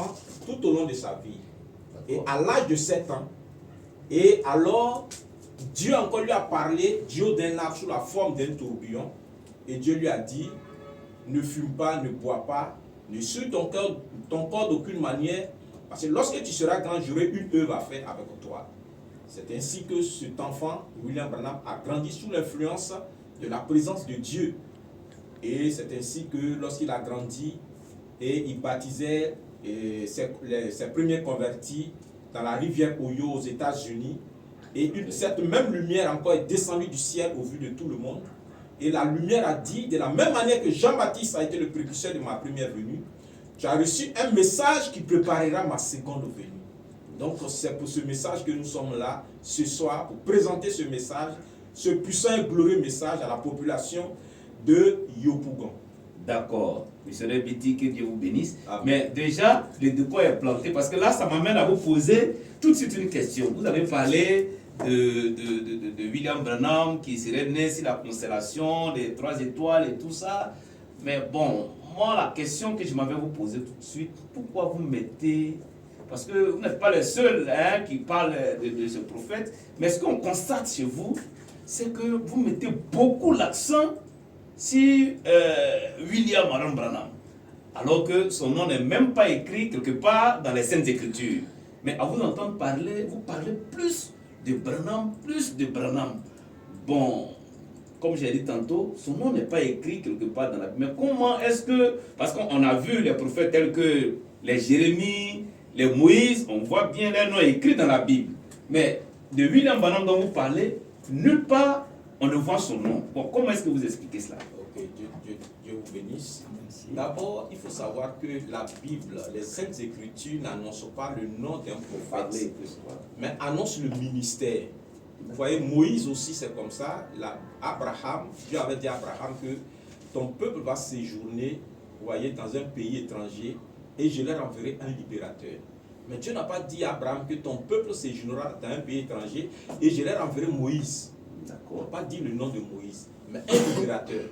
enfant tout au long de sa vie. Et à l'âge de 7 ans, et alors, Dieu encore lui a parlé du haut d'un arbre sous la forme d'un tourbillon. Et Dieu lui a dit, ne fume pas, ne bois pas, ne suis ton corps d'aucune manière, parce que lorsque tu seras grand, j'aurai une œuvre à faire avec toi. C'est ainsi que cet enfant, William Branham, a grandi sous l'influence de la présence de Dieu. Et c'est ainsi que lorsqu'il a grandi, et il baptisait ses premiers convertis dans la rivière Ohio aux États-Unis. Et cette même lumière encore est descendue du ciel au vu de tout le monde. Et la lumière a dit, de la même manière que Jean-Baptiste a été le précurseur de ma première venue, tu as reçu un message qui préparera ma seconde venue. Donc c'est pour ce message que nous sommes là ce soir, pour présenter ce message, ce puissant et glorieux message à la population de Yopougon. D'accord. Missionnaire Biti, que Dieu vous bénisse. Amen. Mais déjà, le décor est planté parce que là, ça m'amène à vous poser tout de suite une question. Vous avez parlé de William Branham qui serait né sur la constellation des 3 étoiles et tout ça. Mais bon, moi, la question que je m'avais vous poser tout de suite, pourquoi vous mettez... Parce que vous n'êtes pas les seuls qui parlent de ce prophète, mais ce qu'on constate chez vous, c'est que vous mettez beaucoup l'accent sur William Aaron Branham, alors que son nom n'est même pas écrit quelque part dans les Saintes Écritures. Mais à vous entendre parler, vous parlez plus de Branham. Bon, comme j'ai dit tantôt, son nom n'est pas écrit quelque part dans la Bible. Mais comment est-ce que, parce qu'on a vu les prophètes tels que les Jérémie, les Moïse, on voit bien les noms écrits dans la Bible. Mais de William Branham dont vous parlez, nulle part on ne voit son nom. Bon, comment est-ce que vous expliquez cela? Ok, Dieu vous bénisse. D'abord, il faut savoir que la Bible, les Saintes Écritures n'annoncent pas le nom d'un prophète, mais annoncent le ministère. Vous voyez, Moïse aussi, c'est comme ça. Abraham, Dieu avait dit à Abraham que ton peuple va séjourner, vous voyez, dans un pays étranger, et je leur enverrai un libérateur. Mais Dieu n'a pas dit à Abraham que ton peuple séjournera dans un pays étranger, et je leur enverrai Moïse. On n'a pas dit le nom de Moïse, mais un libérateur.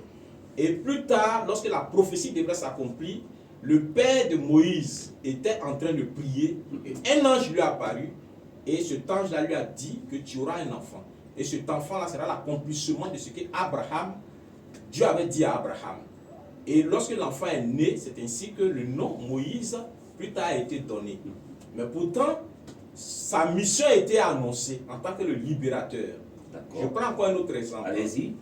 Et plus tard, lorsque la prophétie devrait s'accomplir, le père de Moïse était en train de prier, et un ange lui a apparu, et cet ange-là lui a dit que tu auras un enfant. Et cet enfant-là sera l'accomplissement de ce que Dieu avait dit à Abraham. Et lorsque l'enfant est né, c'est ainsi que le nom Moïse, plus tard, a été donné. Mais pourtant, sa mission a été annoncée en tant que le libérateur. Je prends encore un autre exemple. Allez-y.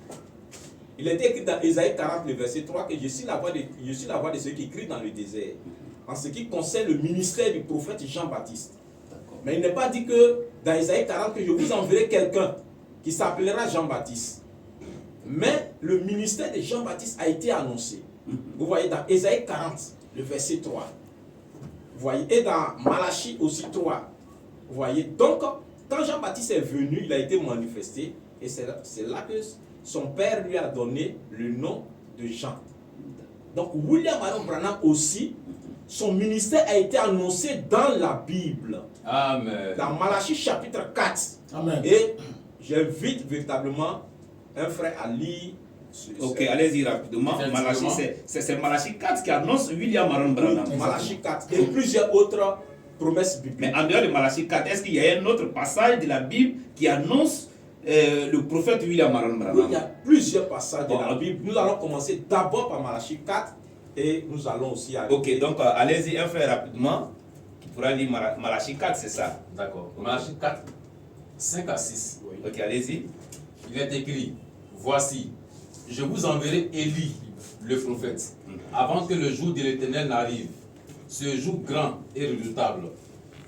Il est écrit dans Ésaïe 40, le verset 3, que je suis la voix de ceux qui crient dans le désert, en ce qui concerne le ministère du prophète Jean-Baptiste. Mais il n'est pas dit que dans Ésaïe 40 que je vous enverrai quelqu'un qui s'appellera Jean-Baptiste. Mais le ministère de Jean-Baptiste a été annoncé. Vous voyez dans Ésaïe 40, le verset 3. Vous voyez, et dans Malachie aussi 3. Vous voyez, donc, quand Jean-Baptiste est venu, il a été manifesté, et c'est là que son père lui a donné le nom de Jean. Donc, William Aaron Branham aussi, son ministère a été annoncé dans la Bible. Amen. Dans Malachie chapitre 4. Amen. Et j'invite véritablement un frère à lire. Ok, allez-y rapidement. C'est Malachie 4 qui annonce William Aaron Branham. Malachie 4 et plusieurs autres promesses bibliques. Mais en dehors de Malachie 4, est-ce qu'il y a un autre passage de la Bible qui annonce le prophète William Aaron Branham? Oui, il y a plusieurs passages de la Bible. Nous allons commencer d'abord par Malachie 4 et nous allons aussi aller. Ok, donc allez-y un frère rapidement qui pourra lire Malachie 4, c'est ça? D'accord. Malachie 4, 5 à 6. Oui. Ok, allez-y. Il est écrit, voici, je vous enverrai Élie, le prophète, avant que le jour de l'Éternel n'arrive, ce jour grand et redoutable.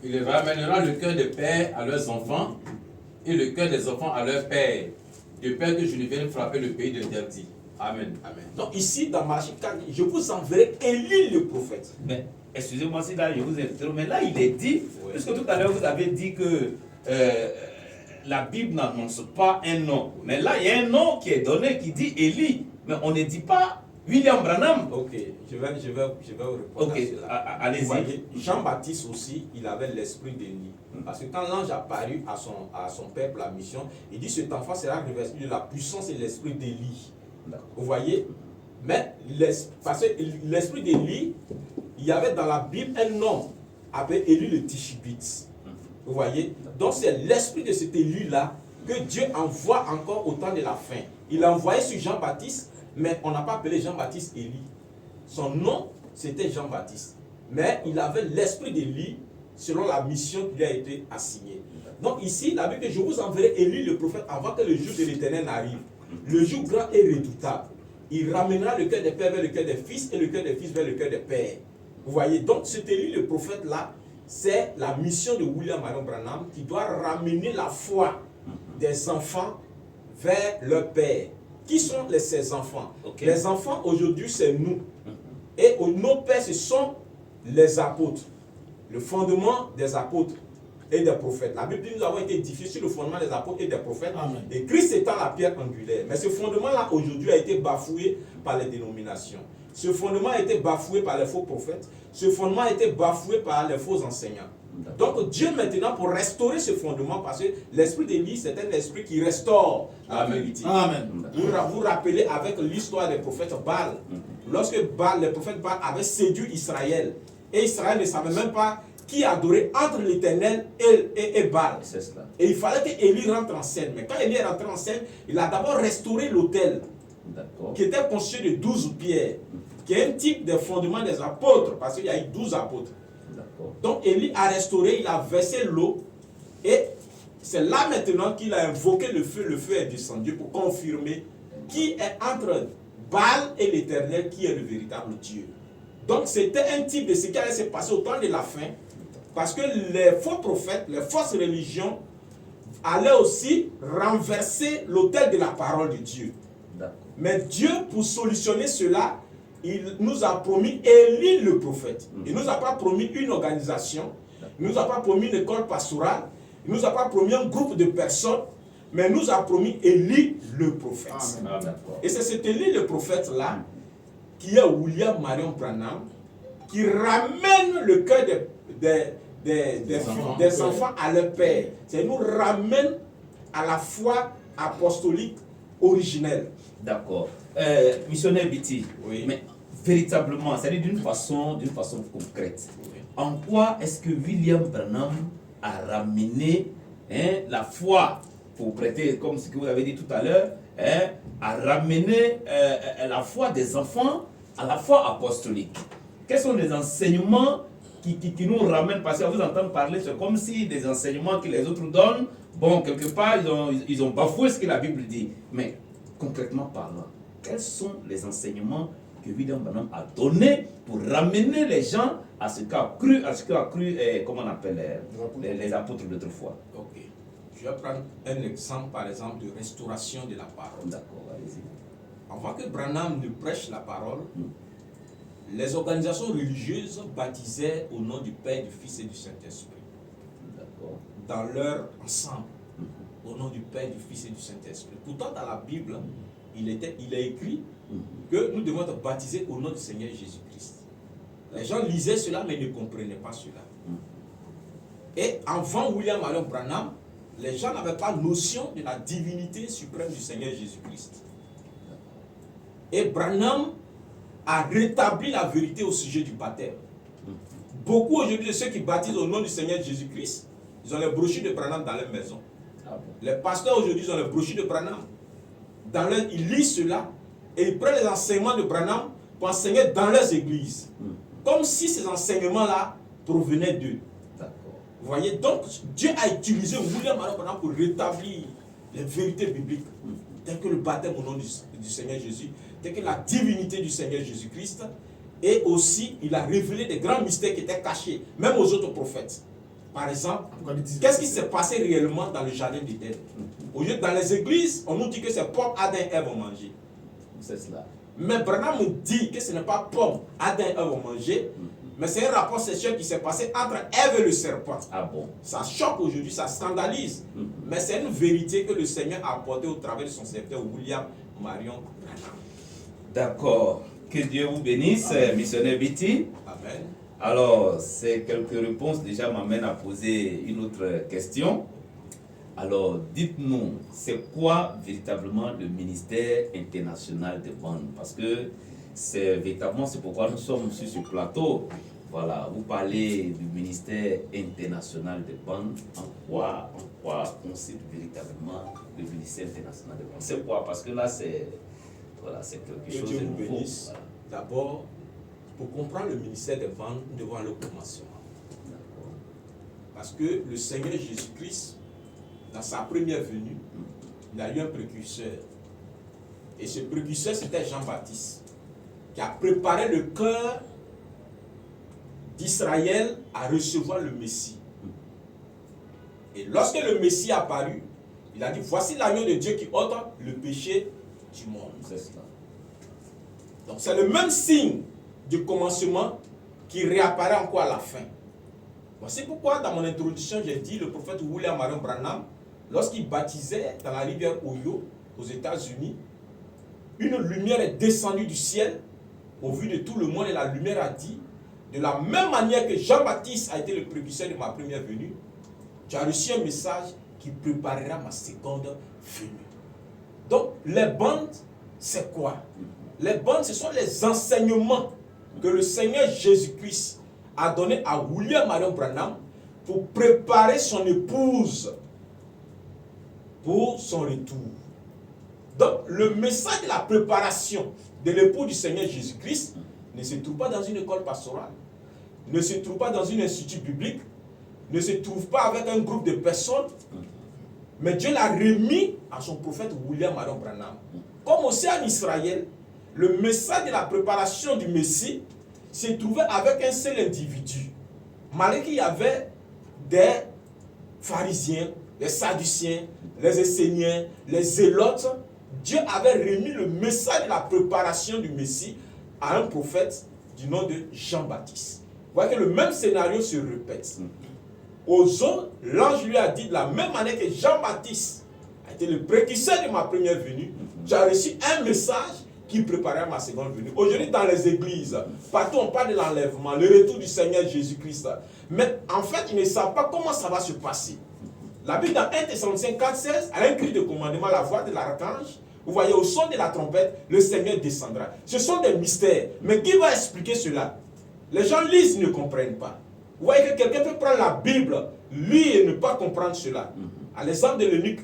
Il ramènera le cœur des pères à leurs enfants et le cœur des enfants à leurs pères, de peur que je ne vienne frapper le pays d'interdit. Amen. Amen. Donc ici, dans Malachie 4, je vous enverrai Élie le prophète. Mais excusez-moi si là je vous interromps, mais là il est dit, puisque tout à l'heure vous avez dit que la Bible n'annonce pas un nom. Mais là il y a un nom qui est donné qui dit Élie, mais on ne dit pas William Branham. Ok, je vais vous répondre Ok, à cela. allez-y. Vous voyez, Jean-Baptiste aussi, il avait l'esprit d'Élie. Parce que quand l'ange apparut à son peuple, la mission, il dit cet enfant sera revêtu de la puissance et l'esprit d'Élie. Vous voyez? Mais parce que l'esprit d'Élie, il y avait dans la Bible un nom appelé Élie le Tishbite. Vous voyez? Donc c'est l'esprit de cet Élie-là que Dieu envoie encore au temps de la fin. Il a envoyé sur Jean-Baptiste, mais on n'a pas appelé Jean-Baptiste Élie. Son nom, c'était Jean-Baptiste. Mais il avait l'esprit d'Élie selon la mission qui lui a été assignée. Donc ici, la Bible dit, je vous enverrai Élie le prophète avant que le jour de l'Éternel n'arrive. Le jour grand et redoutable. Il ramènera le cœur des pères vers le cœur des fils et le cœur des fils vers le cœur des pères. Vous voyez, donc cet Élie le prophète-là, c'est la mission de William Marion Branham qui doit ramener la foi des enfants vers leur père. Qui sont ces enfants? Les enfants aujourd'hui, c'est nous. Et nos pères, ce sont les apôtres. Le fondement des apôtres et des prophètes. La Bible dit nous avons été édifiés sur le fondement des apôtres et des prophètes. Amen. Et Christ étant la pierre angulaire. Mais ce fondement-là, aujourd'hui, a été bafoué par les dénominations. Ce fondement a été bafoué par les faux prophètes. Ce fondement a été bafoué par les faux enseignants. Donc Dieu maintenant, pour restaurer ce fondement, parce que l'esprit d'Élie, c'est un esprit qui restaure la vérité. Amen. Vous vous rappelez avec l'histoire des prophètes Baal. Lorsque les prophètes Baal avaient séduit Israël, et Israël ne savait même pas qui adorait entre l'Éternel et Baal. Et il fallait que Élie rentre en scène. Mais quand Élie est rentré en scène, il a d'abord restauré l'autel, qui était constitué de 12 pierres, qui est un type de fondement des apôtres, parce qu'il y a eu 12 apôtres. Donc Élie a restauré, il a versé l'eau, et c'est là maintenant qu'il a invoqué le feu est descendu pour confirmer qui est entre Baal et l'Éternel, qui est le véritable Dieu. Donc c'était un type de ce qui allait se passer au temps de la fin, parce que les faux prophètes, les fausses religions allaient aussi renverser l'autel de la parole de Dieu. Mais Dieu, pour solutionner cela, il nous a promis Élie le prophète. Il ne nous a pas promis une organisation, il ne nous a pas promis une école pastorale, il ne nous a pas promis un groupe de personnes, mais il nous a promis Élie le prophète. Amen. Et c'est cet Élie le prophète-là qui est William Marion Branham, qui ramène le cœur des enfants à leur père. C'est nous ramène à la foi apostolique originelle. D'accord. Missionnaire Biti, oui. Mais véritablement, c'est-à-dire d'une façon concrète, oui. En quoi est-ce que William Branham a ramené la foi, pour prêter comme ce que vous avez dit tout à l'heure, a ramené la foi des enfants à la foi apostolique? Quels sont les enseignements qui nous ramènent? Parce qu'on vous entend parler, c'est comme si des enseignements que les autres donnent, bon, quelque part, ils ont bafoué ce que la Bible dit. Mais concrètement parlant, quels sont les enseignements que William Branham a donnés pour ramener les gens à ce qu'a cru, comment on appelle les apôtres d'autrefois? Ok. Je vais prendre un exemple, par exemple, de restauration de la parole. D'accord, allez-y. Avant que Branham ne prêche la parole, les organisations religieuses baptisaient au nom du Père, du Fils et du Saint-Esprit. D'accord. Dans leur ensemble, au nom du Père, du Fils et du Saint-Esprit. Pourtant, dans la Bible, il est écrit que nous devons être baptisés au nom du Seigneur Jésus-Christ. Les gens lisaient cela, mais ne comprenaient pas cela. Et avant William Marion Branham, les gens n'avaient pas notion de la divinité suprême du Seigneur Jésus-Christ. Et Branham a rétabli la vérité au sujet du baptême. Beaucoup aujourd'hui de ceux qui baptisent au nom du Seigneur Jésus-Christ, ils ont les brochures de Branham dans leur maison. Les pasteurs aujourd'hui, ils ont les brochures de Branham. Ils lisent cela et ils prennent les enseignements de Branham pour enseigner dans leurs églises. Comme si ces enseignements-là provenaient d'eux. Vous voyez, donc Dieu a utilisé William Marion Branham pour rétablir les vérités bibliques, telles que le baptême au nom du Seigneur Jésus, telles que la divinité du Seigneur Jésus-Christ, et aussi il a révélé des grands mystères qui étaient cachés, même aux autres prophètes. Par exemple, qu'est-ce qui s'est passé réellement dans le jardin d'Éden? Aujourd'hui, dans les églises, on nous dit que c'est pomme, Adam et Ève ont mangé. C'est cela. Mais Branham dit que ce n'est pas pomme, Adam et Ève ont mangé, mais c'est un rapport sexuel qui s'est passé entre Ève et le serpent. Ah bon? Ça choque aujourd'hui, ça scandalise. Mais c'est une vérité que le Seigneur a apportée au travers de son serviteur William Marion Branham. D'accord. Que Dieu vous bénisse, missionnaire Biti. Amen. Alors, ces quelques réponses déjà m'amènent à poser une autre question. Alors, dites-nous, c'est quoi véritablement le ministère international de bandes? Parce que c'est véritablement, c'est pourquoi nous sommes sur ce plateau. Voilà, vous parlez du ministère international des bandes. En quoi consiste véritablement le ministère international des bandes? C'est quoi? Parce que là, c'est quelque chose de nouveau. Voilà. D'abord, pour comprendre le ministère des bandes, nous devons aller au commencement. Parce que le Seigneur Jésus-Christ, dans sa première venue, il a eu un précurseur. Et ce précurseur, c'était Jean-Baptiste, qui a préparé le cœur d'Israël à recevoir le Messie. Et lorsque le Messie est apparu, il a dit, voici l'agneau de Dieu qui ôte le péché du monde. C'est cela. Donc c'est le même signe du commencement qui réapparaît encore à la fin. Voici pourquoi dans mon introduction j'ai dit le prophète William Marion Branham, lorsqu'il baptisait dans la rivière Ohio aux États-Unis, une lumière est descendue du ciel au vu de tout le monde et la lumière a dit, de la même manière que Jean-Baptiste a été le précurseur de ma première venue, tu as reçu un message qui préparera ma seconde venue. Donc les bandes, c'est quoi? Les bandes, ce sont les enseignements que le Seigneur Jésus-Christ a donné à William Marion Branham pour préparer son épouse pour son retour. Donc, le message de la préparation de l'époux du Seigneur Jésus-Christ ne se trouve pas dans une école pastorale, ne se trouve pas dans un institut biblique, ne se trouve pas avec un groupe de personnes, mais Dieu l'a remis à son prophète William Marion Branham. Comme aussi en Israël, le message de la préparation du Messie se trouvait avec un seul individu. Malgré qu'il y avait des pharisiens, les sadduciens, les esséniens, les zélotes, Dieu avait remis le message de la préparation du Messie à un prophète du nom de Jean-Baptiste. Vous voyez que le même scénario se répète. Aux autres, l'ange lui a dit de la même manière que Jean-Baptiste a été le précurseur de ma première venue, tu as reçu un message qui préparait ma seconde venue. Aujourd'hui, dans les églises, partout on parle de l'enlèvement, le retour du Seigneur Jésus-Christ. Mais en fait, ils ne savent pas comment ça va se passer. La Bible dans 1 Thessaloniciens 4,16, à un cri de commandement, la voix de l'archange, vous voyez, au son de la trompette, le Seigneur descendra. Ce sont des mystères. Mais qui va expliquer cela? Les gens lisent, ils ne comprennent pas. Vous voyez que quelqu'un peut prendre la Bible, lire et ne pas comprendre cela. À l'exemple de l'eunuque,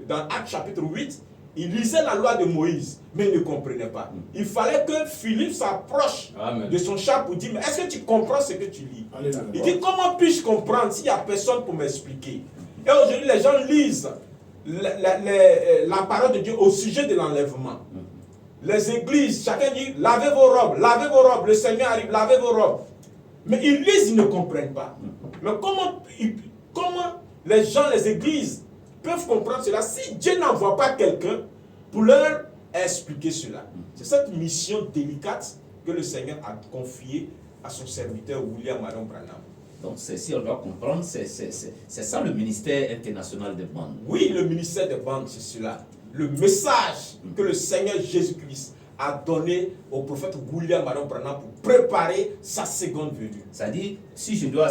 dans Actes chapitre 8, il lisait la loi de Moïse, mais il ne comprenait pas. Il fallait que Philippe s'approche de son char pour dire, mais est-ce que tu comprends ce que tu lis? Il dit, comment puis-je comprendre s'il n'y a personne pour m'expliquer? Et aujourd'hui, les gens lisent la parole de Dieu au sujet de l'enlèvement. Les églises, chacun dit, lavez vos robes, le Seigneur arrive, lavez vos robes. Mais ils lisent, ils ne comprennent pas. Mais comment les gens, les églises, peuvent comprendre cela si Dieu n'envoie pas quelqu'un pour leur expliquer cela? C'est cette mission délicate que le Seigneur a confiée à son serviteur William Marion Branham. Donc, si on doit comprendre, c'est ça le ministère international des bandes. Oui, le ministère des bandes, c'est cela. Le message que le Seigneur Jésus-Christ a donné au prophète William Marion Branham pour préparer sa seconde venue. C'est-à-dire, si je dois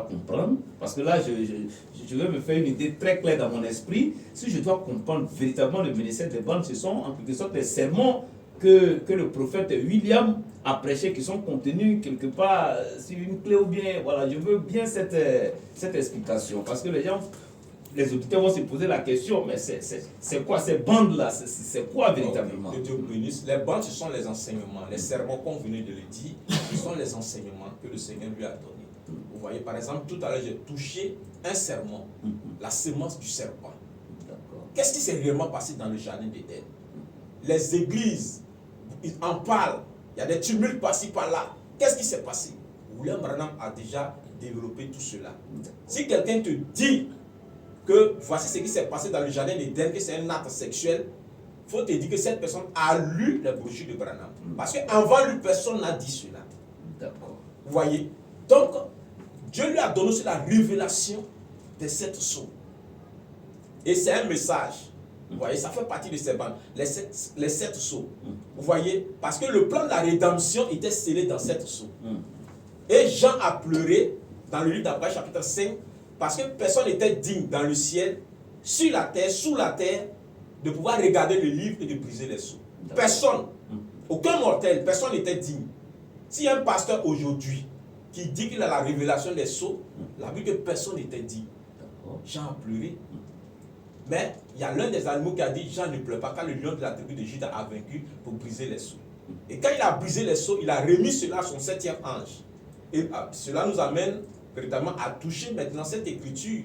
comprendre, parce que là, je vais me faire une idée très claire dans mon esprit, si je dois comprendre véritablement le ministère des bandes, ce sont en quelque sorte des sermons que le prophète William a prêché, qui sont contenus quelque part sur une clé ou bien, voilà, je veux bien cette explication, parce que les auditeurs vont se poser la question, mais c'est quoi ces bandes-là? C'est quoi véritablement? Que Dieu bénisse. Les bandes, ce sont les enseignements, les sermons qu'on venait de le dire, ce sont les enseignements que le Seigneur lui a donnés. Vous voyez, par exemple, tout à l'heure, j'ai touché un sermon, la semence du serpent. Qu'est-ce qui s'est réellement passé dans le jardin d'Éden? Les églises, ils en parlent, il y a des tumultes par-ci, par-là. Qu'est-ce qui s'est passé? William Branham a déjà développé tout cela. Si quelqu'un te dit que voici ce qui s'est passé dans le jardin d'Éden, que c'est un acte sexuel, il faut te dire que cette personne a lu les brochures de Branham. Parce qu'avant lui, personne n'a dit cela. D'accord. Vous voyez? Donc, Dieu lui a donné aussi la révélation des 7 sceaux. Et c'est un message. Vous voyez, ça fait partie de ces bandes. Les sept sceaux. Vous voyez? Parce que le plan de la rédemption était scellé dans 7 sceaux. Et Jean a pleuré dans le livre d'Apocalypse chapitre 5, parce que personne n'était digne dans le ciel, sur la terre, sous la terre, de pouvoir regarder le livre et de briser les sceaux. Personne, aucun mortel, personne n'était digne. Si un pasteur aujourd'hui qui dit qu'il a la révélation des sceaux, la Bible que personne n'était dit. Jean a pleuré. Mais il y a l'un des animaux qui a dit Jean ne pleure pas, car le lion de la tribu de Juda a vaincu pour briser les sceaux. Et quand il a brisé les sceaux, il a remis cela à son 7e ange. Et cela nous amène véritablement à toucher maintenant cette écriture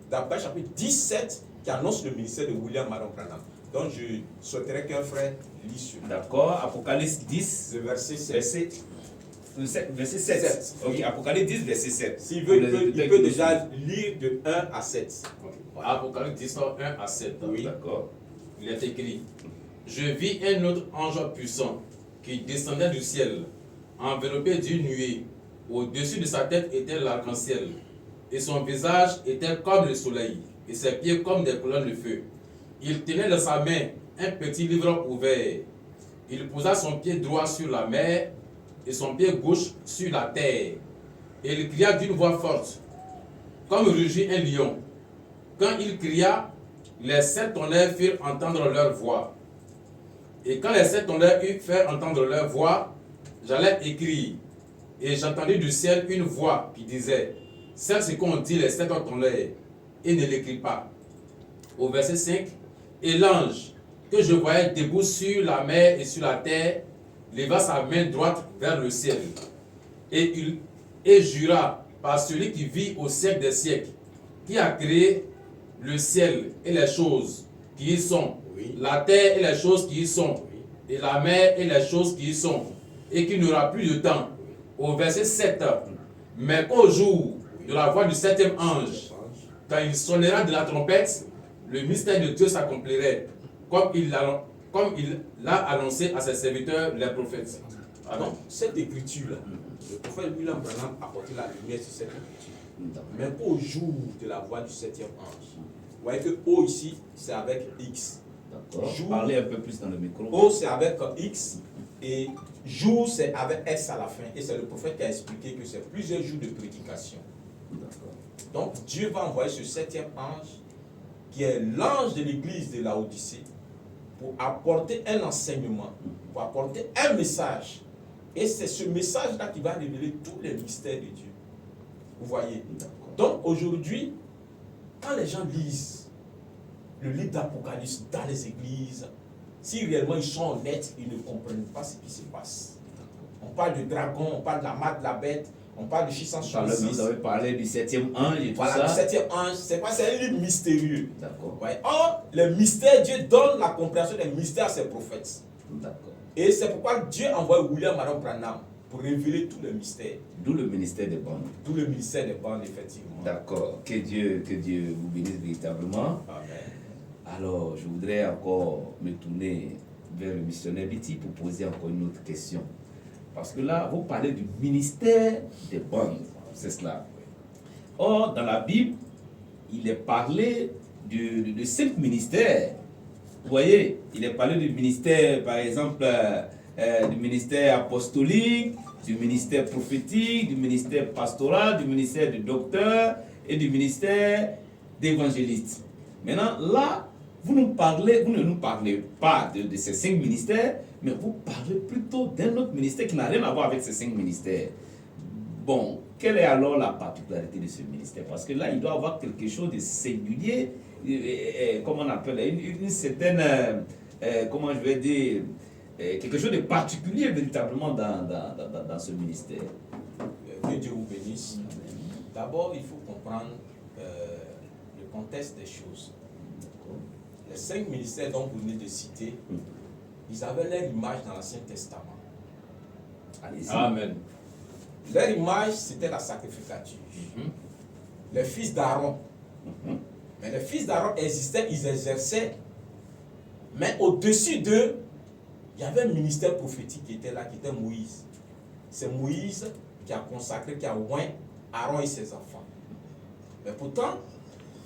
d'après chapitre 17 qui annonce le ministère de William Marion Branham. Donc je souhaiterais qu'un frère lise cela. D'accord, Apocalypse 10, Le verset 7. verset 7. Ok, Apocalypse 10, verset 7. S'il veut, il peut déjà lire de 1 à 7. Apocalypse 10, 1 à 7. Oui. D'accord. Il est écrit: Je vis un autre ange puissant qui descendait du ciel, enveloppé d'une nuée. Au-dessus de sa tête était l'arc-en-ciel, et son visage était comme le soleil, et ses pieds comme des colonnes de feu. Il tenait dans sa main un petit livre ouvert. Il posa son pied droit sur la mer et son pied gauche sur la terre. Et il cria d'une voix forte, comme rugit un lion. Quand il cria, les 7 tonnerres firent entendre leur voix. Et quand les 7 tonnerres eurent fait entendre leur voix, j'allais écrire. Et j'entendis du ciel une voix qui disait: c'est ce qu'ont dit les 7 tonnerres, et ne l'écris pas. Au verset 5, et l'ange que je voyais debout sur la mer et sur la terre leva sa main droite vers le ciel. Et jura par celui qui vit au siècle des siècles, qui a créé le ciel et les choses qui y sont, la terre et les choses qui y sont, et la mer et les choses qui y sont, et qu'il n'y aura plus de temps. Au verset 7, mais qu'au jour de la voix du 7e ange, quand il sonnera de la trompette, le mystère de Dieu s'accomplirait, comme il l'a annoncé à ses serviteurs, les prophètes. Donc, cette écriture-là, le prophète William Branham a apporté la lumière sur cette écriture. Mais qu'au jour de la voix du 7e ange, vous voyez que O ici, c'est avec X. D'accord. Parlez un peu plus dans le micro. O, c'est avec X. Et jour, c'est avec S à la fin. Et c'est le prophète qui a expliqué que c'est plusieurs jours de prédication. Donc, Dieu va envoyer ce 7e ange, qui est l'ange de l'église de Laodicée, pour apporter un enseignement, pour apporter un message. Et c'est ce message-là qui va révéler tous les mystères de Dieu. Vous voyez? Donc, aujourd'hui, quand les gens lisent le livre d'Apocalypse dans les églises, si réellement ils sont honnêtes, ils ne comprennent pas ce qui se passe. On parle de dragon, on parle de la marque de la bête, on parle de 666. Vous avez parlé du 7e ange et tout voilà, ça. Le 7e ange, c'est quoi? C'est un livre mystérieux. D'accord. Ouais. Or, les mystères, Dieu donne la compréhension des mystères à ses prophètes. D'accord. Et c'est pourquoi Dieu envoie William Marion Branham pour révéler tous les mystères. D'où le ministère des bandes. D'où le ministère des bandes, effectivement. D'accord. Que Dieu vous bénisse véritablement. Amen. Alors, je voudrais encore me tourner vers le missionnaire Biti pour poser encore une autre question. Parce que là, vous parlez du ministère des bandes. C'est cela. Or, dans la Bible, il est parlé de 5 ministères. Vous voyez, il est parlé du ministère, par exemple, du ministère apostolique, du ministère prophétique, du ministère pastoral, du ministère de docteur et du ministère d'évangéliste. Maintenant, là, vous ne nous parlez pas de ces 5 ministères, mais vous parlez plutôt d'un autre ministère qui n'a rien à voir avec ces 5 ministères. Bon, quelle est alors la particularité de ce ministère? Parce que là, il doit avoir quelque chose de singulier, comment on appelle, une certaine, comment je vais dire, quelque chose de particulier véritablement dans ce ministère. Que Dieu vous bénisse. D'abord, il faut comprendre le contexte des choses. Les 5 ministères dont vous venez de citer, ils avaient leur image dans l'Ancien Testament. Allez-y. Amen. Leur image, c'était la sacrificature. Les fils d'Aaron. Mais les fils d'Aaron existaient, ils exerçaient. Mais au-dessus d'eux, il y avait un ministère prophétique qui était là, qui était Moïse. C'est Moïse qui a consacré, qui a oint Aaron et ses enfants. Mais pourtant,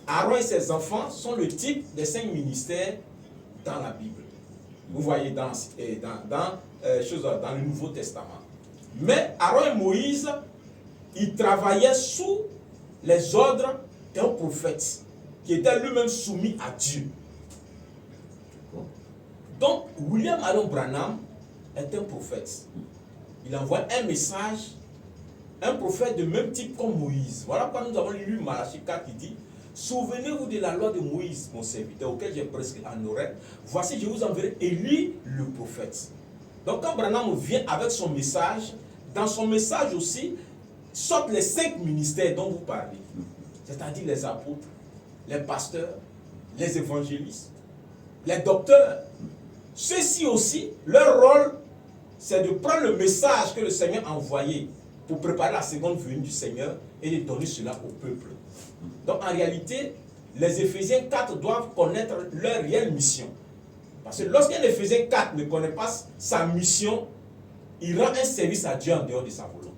Aaron et ses enfants sont le type des 5 ministères dans la Bible. Vous voyez dans le Nouveau Testament. Mais Aaron et Moïse, ils travaillaient sous les ordres d'un prophète qui était lui-même soumis à Dieu. Donc, William Marion Branham est un prophète. Il envoie un message un prophète de même type comme Moïse. Voilà pourquoi nous avons lu Malachie 4 qui dit: souvenez-vous de la loi de Moïse, mon serviteur, auquel j'ai prescrit en oreille. Voici, je vous enverrai Élie, le prophète. Donc quand Branham vient avec son message, dans son message aussi, sortent les 5 ministères dont vous parlez. C'est-à-dire les apôtres, les pasteurs, les évangélistes, les docteurs. Ceux-ci aussi, leur rôle, c'est de prendre le message que le Seigneur a envoyé pour préparer la seconde venue du Seigneur et de donner cela au peuple. Donc en réalité, les Éphésiens 4 doivent connaître leur réelle mission. Parce que lorsqu'un Éphésiens 4 ne connaît pas sa mission, il rend un service à Dieu en dehors de sa volonté.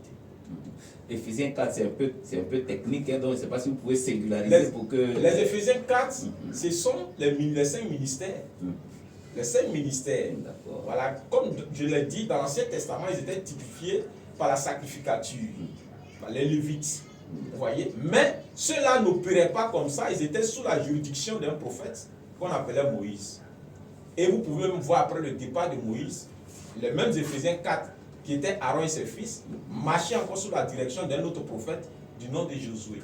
Éphésiens 4, c'est un peu technique, hein, donc je ne sais pas si vous pouvez singulariser pour que... Les Éphésiens 4, ce sont les 5 ministères. Les 5 ministères. Voilà, comme je l'ai dit, dans l'Ancien Testament, ils étaient typifiés par la sacrificature, par les Lévites. Vous voyez? Mais ceux-là n'opéraient pas comme ça, ils étaient sous la juridiction d'un prophète qu'on appelait Moïse. Et vous pouvez même voir après le départ de Moïse, les mêmes Éphésiens 4, qui étaient Aaron et ses fils, marchaient encore sous la direction d'un autre prophète du nom de Josué.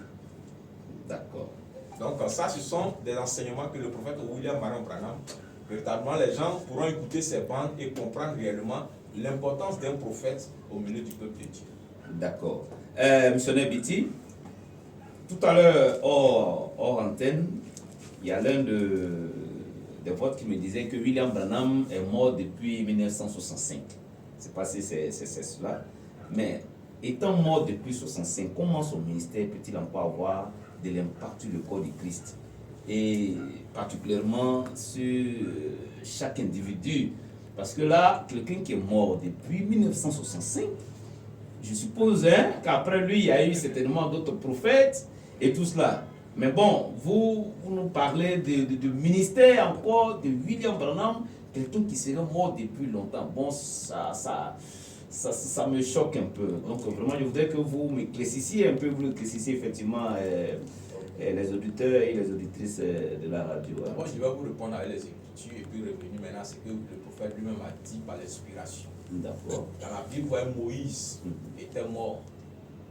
D'accord. Donc ça, ce sont des enseignements que le prophète William Marion Branham, véritablement, les gens pourront écouter ces bandes et comprendre réellement l'importance d'un prophète au milieu du peuple de Dieu. D'accord. Missionnaire Biti, tout à l'heure, hors antenne, il y a l'un des vôtres qui me disait que William Branham est mort depuis 1965. Je ne sais pas si c'est cela. Mais étant mort depuis 1965, comment son ministère peut-il encore avoir de l'impact sur le corps du Christ? Et particulièrement sur chaque individu. Parce que là, quelqu'un qui est mort depuis 1965, je suppose qu'après lui, il y a eu certainement d'autres prophètes et tout cela. Mais bon, vous nous parlez de ministère encore de William Branham, quelqu'un qui serait mort depuis longtemps. Bon, ça me choque un peu. Donc vraiment, je voudrais que vous m'éclaircissiez un peu, vous éclaircissiez effectivement les auditeurs et les auditrices de la radio. Moi, je vais vous répondre avec les Écritures et puis revenir maintenant à ce que le prophète lui-même a dit par l'inspiration. D'accord. Dans la Bible, vous voyez, Moïse était mort.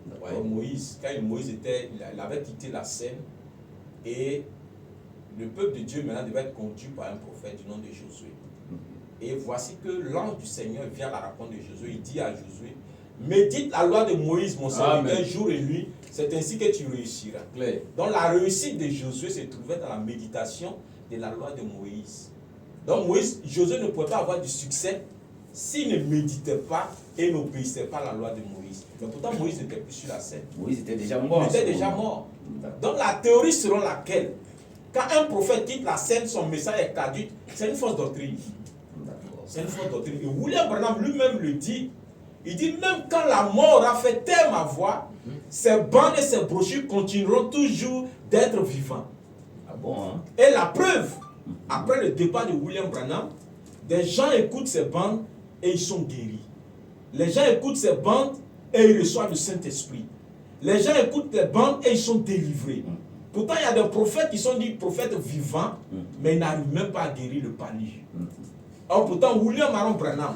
Vous voyez, Moïse, quand Moïse il avait quitté la scène et le peuple de Dieu maintenant devait être conduit par un prophète du nom de Josué. Et voici que l'ange du Seigneur vient à la rencontre de Josué. Il dit à Josué: médite la loi de Moïse, mon serviteur, jour et nuit. C'est ainsi que tu réussiras. Claire. Donc la réussite de Josué se trouvait dans la méditation de la loi de Moïse. Donc Josué ne pouvait pas avoir du succès s'il ne méditait pas et n'obéissait pas à la loi de Moïse. Mais pourtant Moïse n'était plus sur la scène. Moïse était déjà mort. Il était déjà mort. Donc la théorie selon laquelle quand un prophète quitte la scène, son message est caduc, c'est une fausse doctrine. C'est une fausse doctrine. Et William Branham lui-même le dit. Il dit même quand la mort aura fait taire ma voix, ces bandes et ces brochures continueront toujours d'être vivants. Ah bon, hein? Et la preuve, après le départ de William Branham, des gens écoutent ces bandes et ils sont guéris. Les gens écoutent ces bandes et ils reçoivent le Saint-Esprit. Les gens écoutent les bandes et ils sont délivrés. Pourtant, il y a des prophètes qui sont dits prophètes vivants, mais ils n'arrivent même pas à guérir le palu. Or, pourtant, William Marion Branham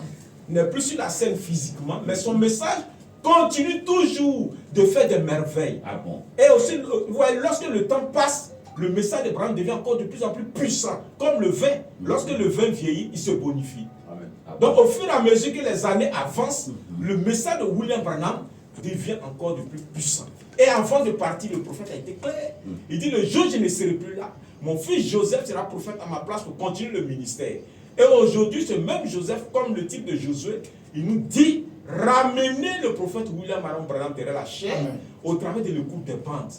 n'est plus sur la scène physiquement, mais son message continue toujours de faire des merveilles. Ah bon? Et aussi, vous voyez, lorsque le temps passe, le message de Branham devient encore de plus en plus puissant. Comme le vin, lorsque le vin vieillit, il se bonifie. Amen. Donc, au fur et à mesure que les années avancent, le message de William Branham devient encore de plus puissant. Et avant de partir, le prophète a été clair. Il dit: le jour où je ne serai plus là, mon fils Joseph sera prophète à ma place pour continuer le ministère. Et aujourd'hui, ce même Joseph, comme le type de Josué, il nous dit: ramenez le prophète William Marion Branham derrière la chair au travers de l'écoute des bandes.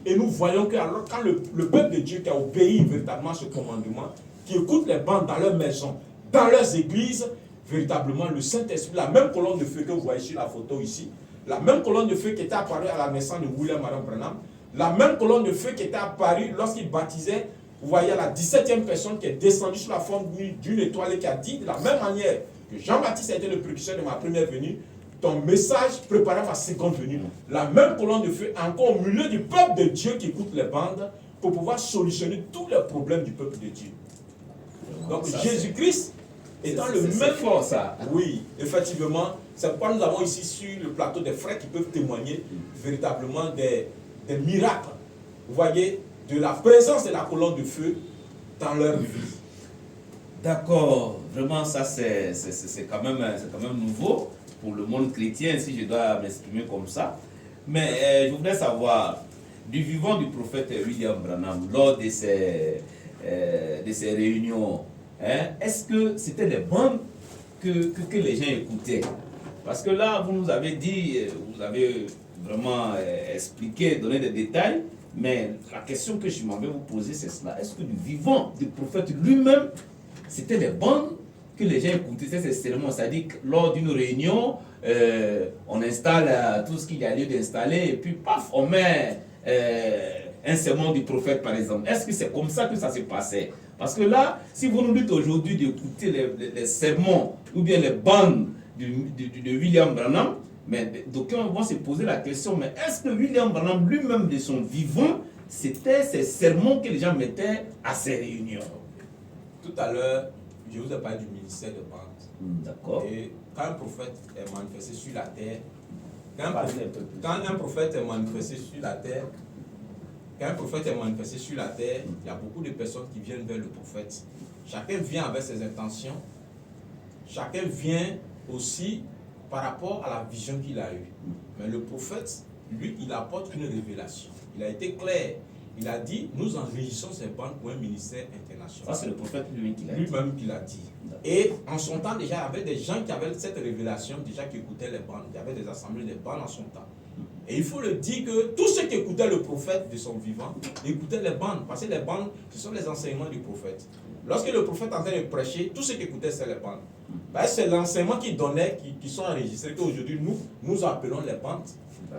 Et nous voyons que alors, quand le peuple de Dieu qui a obéi véritablement à ce commandement, qui écoute les bandes dans leurs maisons, dans leurs églises, véritablement le Saint-Esprit, la même colonne de feu que vous voyez sur la photo ici, la même colonne de feu qui était apparue à la naissance de William Marion Branham, la même colonne de feu qui était apparue lorsqu'il baptisait, vous voyez, la 17e personne qui est descendue sous la forme d'une étoile et qui a dit de la même manière que Jean-Baptiste a été le précurseur de ma première venue, ton message prépare ma seconde venue. La même colonne de feu encore au milieu du peuple de Dieu qui écoute les bandes pour pouvoir solutionner tous les problèmes du peuple de Dieu. Donc Jésus-Christ étant le même... fort, ça. Oui, effectivement, C'est pourquoi nous avons ici sur le plateau des frères qui peuvent témoigner véritablement des miracles, vous voyez, de la présence de la colonne de feu dans leur vie. D'accord, vraiment ça c'est quand même nouveau pour le monde chrétien, si je dois m'exprimer comme ça. Mais je voudrais savoir, du vivant du prophète William Branham, lors de ces réunions, hein, est-ce que c'était les bandes que les gens écoutaient? Parce que là, vous nous avez dit, vous avez vraiment expliqué, donné des détails, mais la question que je m'en vais vous poser, c'est cela. Est-ce que du vivant du prophète lui-même, c'était les bandes que les gens écoutaient? C'est seulement, c'est-à-dire que lors d'une réunion, on installe tout ce qu'il y a lieu d'installer, et puis paf, on met un sermon du prophète, par exemple. Est-ce que c'est comme ça que ça se passait? Parce que là, si vous nous dites aujourd'hui d'écouter les sermons ou bien les bandes de William Branham, mais d'aucuns vont se poser la question, mais est-ce que William Branham lui-même de son vivant, c'était ces sermons que les gens mettaient à ces réunions? Tout à l'heure, je vous ai parlé du ministère de bandes. D'accord. Et quand un prophète est manifesté sur la terre, quand un prophète est manifesté sur la terre, il y a beaucoup de personnes qui viennent vers le prophète. Chacun vient avec ses intentions. Chacun vient aussi par rapport à la vision qu'il a eue. Mais le prophète, lui, il apporte une révélation. Il a été clair. Il a dit, nous enrichissons ces bandes pour un ministère international. Ça, c'est le prophèt lui-même qui l'a dit. Lui-même qui l'a dit. Et en son temps, déjà, il y avait des gens qui avaient cette révélation, déjà qui écoutaient les bandes. Il y avait des assemblées de bandes en son temps. Et il faut le dire que tous ceux qui écoutaient le prophète de son vivant, écoutaient les bandes. Parce que les bandes, ce sont les enseignements du prophète. Lorsque le prophète est en train de prêcher, tous ceux qui écoutaient, c'est les bandes. Ben, c'est l'enseignement qu'il donnait, qui sont enregistrés, qu'aujourd'hui, nous appelons les bandes.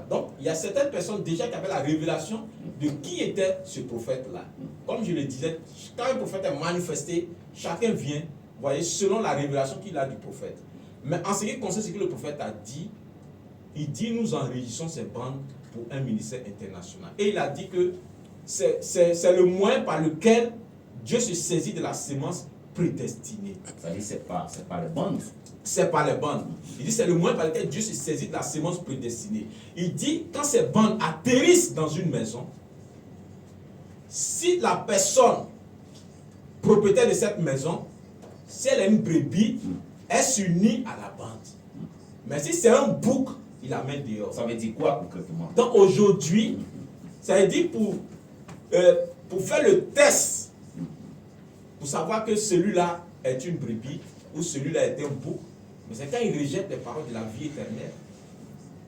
Donc, il y a certaines personnes déjà qui avaient la révélation de qui était ce prophète-là. Comme je le disais, quand un prophète est manifesté, chacun vient, vous voyez, selon la révélation qu'il a du prophète. Mais en ce qui concerne ce que le prophète a dit, il dit, nous enregistrons ces bandes pour un ministère international. Et il a dit que c'est le moyen par lequel Dieu se saisit de la sémence prédestinée. C'est-à-dire, c'est pas les bandes. C'est pas les bandes. Il dit c'est le moyen par lequel Dieu se saisit de la sémence prédestinée. Il dit quand ces bandes atterrissent dans une maison, si la personne propriétaire de cette maison, si elle est une brebis, elle s'unit à la bande. Mais si c'est un bouc, il la met dehors. Ça veut dire quoi concrètement? Donc aujourd'hui, ça veut dire pour faire le test, pour savoir que celui-là est une brebis ou celui-là est un bouc, mais c'est quand il rejette les paroles de la vie éternelle.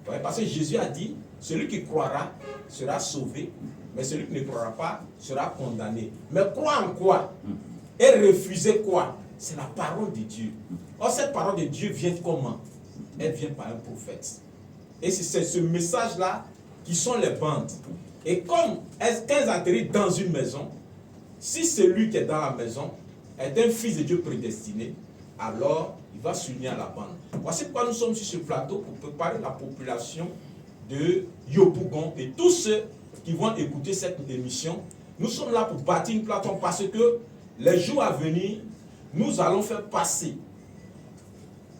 Ouais, parce que Jésus a dit, celui qui croira sera sauvé, mais celui qui ne croira pas sera condamné. Mais croire en quoi? Et refuser quoi? C'est la parole de Dieu. Or, cette parole de Dieu vient comment? Elle vient par un prophète. Et c'est ce message-là qui sont les bandes. Et quand elles atterrissent dans une maison, si celui qui est dans la maison est un fils de Dieu prédestiné, alors il va s'unir à la bande. Voici pourquoi nous sommes sur ce plateau pour préparer la population de Yopougon et tous ceux qui vont écouter cette émission. Nous sommes là pour bâtir une plateforme parce que les jours à venir, nous allons faire passer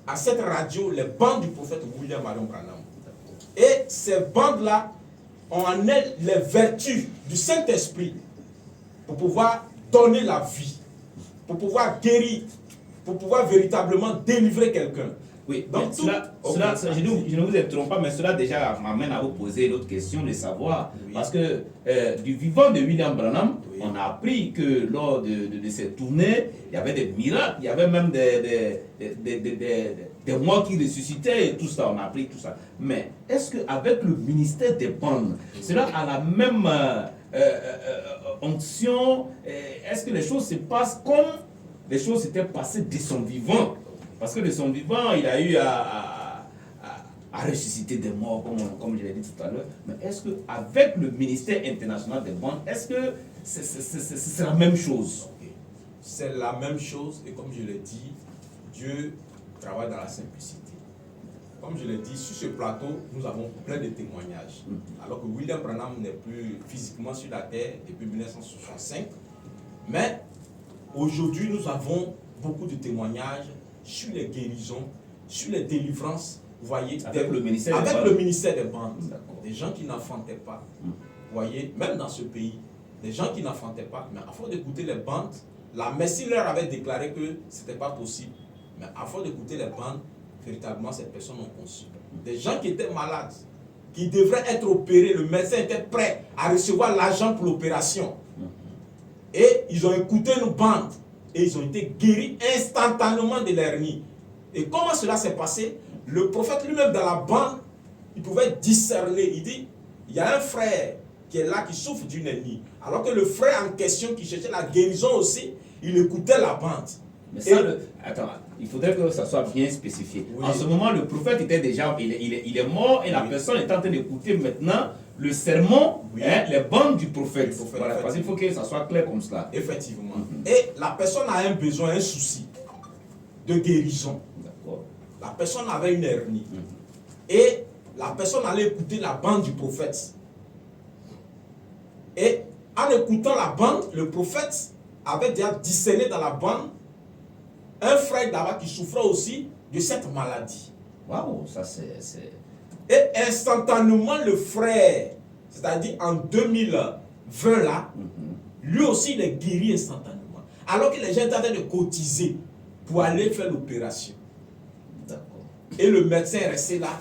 à cette radio les bandes du prophète William Marion Branham. Et ces bandes-là ont en elles les vertus du Saint-Esprit pour pouvoir donner la vie, pour pouvoir guérir, pour pouvoir véritablement délivrer quelqu'un. Oui, donc je ne vous interromps pas, mais cela déjà m'amène à vous poser l'autre question de savoir, oui. Parce que du vivant de William Branham, oui. On a appris que lors de cette tournée, il y avait des miracles, il y avait même des morts qui ressuscitaient et tout ça, on a appris tout ça. Mais est-ce qu'avec le ministère des bandes, cela a la même onction? Est-ce que les choses se passent comme les choses s'étaient passées de son vivant? Parce que de son vivant, il a eu à ressusciter des morts, comme je l'ai dit tout à l'heure. Mais est-ce qu'avec le ministère international des bandes, est-ce que c'est la même chose? C'est la même chose, et comme je l'ai dit, Dieu travaille dans la simplicité. Comme je l'ai dit, sur ce plateau, nous avons plein de témoignages. Alors que William Branham n'est plus physiquement sur la terre depuis 1965. Mais aujourd'hui, nous avons beaucoup de témoignages sur les guérisons, sur les délivrances, Vous voyez, avec le ministère des bandes. Des gens qui n'enfantaient pas. Vous voyez, même dans ce pays, des gens qui n'enfantaient pas, mais à force d'écouter les bandes, la médecine leur avait déclaré que ce n'était pas possible. Mais à force d'écouter les bandes, véritablement, ces personnes ont conçu. Des gens qui étaient malades, qui devraient être opérés, le médecin était prêt à recevoir l'argent pour l'opération. Et ils ont écouté une bande et ils ont été guéris instantanément de l'hernie. Et comment cela s'est passé? Le prophète lui-même dans la bande, il pouvait discerner. Il dit, il y a un frère qui est là, qui souffre d'une hernie. Alors que le frère en question qui cherchait la guérison aussi, il écoutait la bande. Mais ça, attends, il faudrait que ça soit bien spécifié. Oui. En ce moment, le prophète était déjà, il est mort et la personne est en train d'écouter maintenant le sermon, les bandes du prophète. Voilà, parce qu'il faut que ça soit clair comme cela. Effectivement. Et la personne a un besoin, un souci de guérison. La personne avait une hernie. Et la personne allait écouter la bande du prophète. Et en écoutant la bande, le prophète avait déjà discerné dans la bande un frère là-bas qui souffrait aussi de cette maladie. Waouh, ça c'est... Et instantanément, le frère, c'est-à-dire en 2020 là, lui aussi il est guéri instantanément. Alors que les gens étaient en train de cotiser pour aller faire l'opération. Et le médecin est resté là